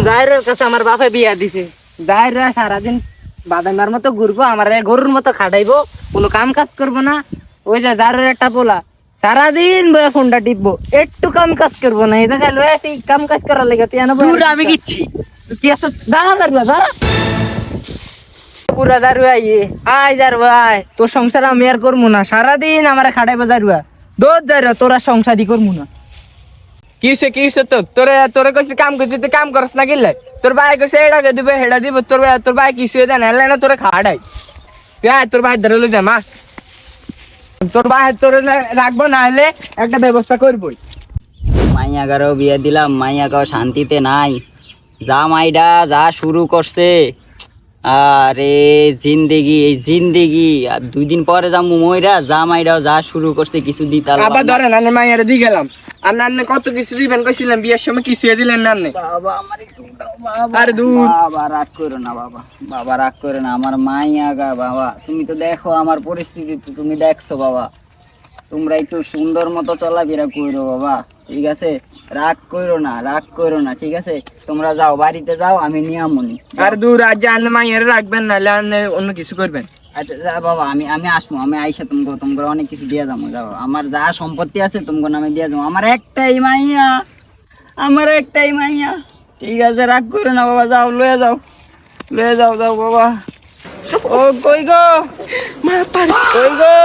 জাহিরের কাছে আমার বাপে বিয়া দিছে। জাহিররা সারাদিন বাদামের মতো ঘুরবো, আমার গরুর মতো খাটাইবো, কোনো কাম কাজ করবো না। ওই যে জাহিরের একটা পোলা সারাদিন বয়ে ফোনটা টিপবো, একটু কাম কাজ করবো না। এটা খালি কাম কাজ করার লেগে তুই আমি কিচ্ছি কি আছে? দাঁড়া দাঁড়া দাঁড়া, পুরা দাঁড়ুয়া আয় দাঁড়ুয়া আয়। তোর সংসার আমি আর করবো না, সারাদিন আমার খাটাইবো দাঁড়ুয়া। দোষ দাঁড়ুয়া, তোরা সংসারই করবো না। কি হইছে তোরে তোরে কইছি কাম করছিস, তুই কাম করছ না গিল্লাই? তোর ভাই কইছে এটাকে দিবে হেডা দিব, তোর ভাই কিছু দেন এলে না তোরে খাড়াই। তুই আয় তোর ভাই ধরে লই যা মা, তোর ভাই তোরে রাখবো না হলে একটা ব্যবস্থা করবই। মাইয়াগারও বিয়ে দিলাম, মাইয়াগাও শান্তিতে নাই। যা মাইডা যা শুরু করছে, আরে জিন্দেগি এই জিন্দেগি। আর 2 দিন পরে যাবো মইরা, যা মাইডাও যা শুরু করছে কিছু দিতাল আবার ধরেন আনে মাইয়ারে দি গেলাম, আর নান্নে কত কিছু দিবেন কইছিলাম, বিয়ের সময় কিছু দিলেন নান্নে। বাবা আমার একটু দাও বাবা। আরে দূর। বাবা রাগ করো না বাবা, বাবা রাগ করো না। আমার মাইয়াগা বাবা, তুমি তো দেখো আমার পরিস্থিতি, তো তুমি দেখছো বাবা। তোমরা একটু সুন্দর মতো চলাফেরা করো বাবা, ঠিক আছে? রাগ করো না, রাগ করো না, ঠিক আছে? তোমরা যাও বাড়িতে যাও, আমি নিয়ামনি। আর দূর আজ যে আনে মাইয়ারে রাখবেন নাহলে আনে অন্য কিছু করবেন। আচ্ছা যা বাবা, আমি আসবো, আমি আইসা তোমাকে অনেক কিছু দিয়ে যাবো। যাও, আমার যা সম্পত্তি আছে তোমাকে নামে দিয়ে যাবো। আমার একটাই মাইয়া, আমার একটাই মাইয়া, ঠিক আছে? রাগ করো না বাবা, যাও লয়ে যাও, লয়ে যাও, যাও বাবা। ও কই গো, কই গো?